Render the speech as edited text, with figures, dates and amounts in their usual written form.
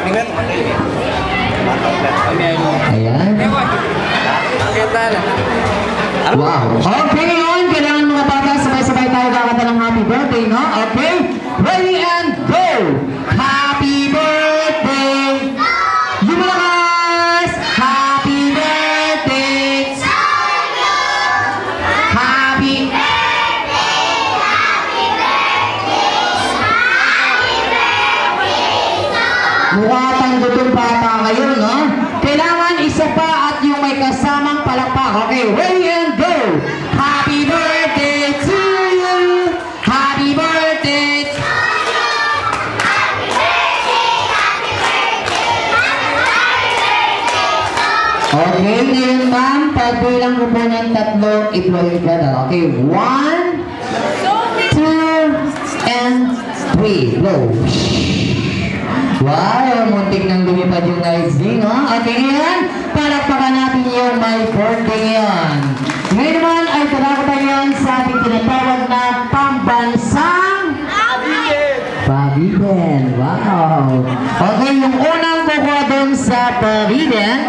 Ayan. Wow. Okay, ngayon, kailangan mga bata, sabay-sabay tayo kakanta ng happy birthday, no? Okay? Ready and go! Happy birthday! Yung mga guys! Happy birthday! Happy mukha tang gutong bata kayo, no? Kailangan isa pa at yung may kasamang palakpak. Okay, ready and go! Happy birthday to you! Happy birthday! Okay, ngayon ma'am, pagbilang ko po ng tatlo, i-blow yung candle. Okay, 1, 2, and 3. Blow. Wow, muntik nang lumipad yung lightning, no? Okay, ngayon, palakpakan natin yung my birthday yan. Ngayon naman ay talakpan yan sa ating tinatawag na pambansang Pabiden. Wow. Okay, yung unang kukuha doon sa Pabiden.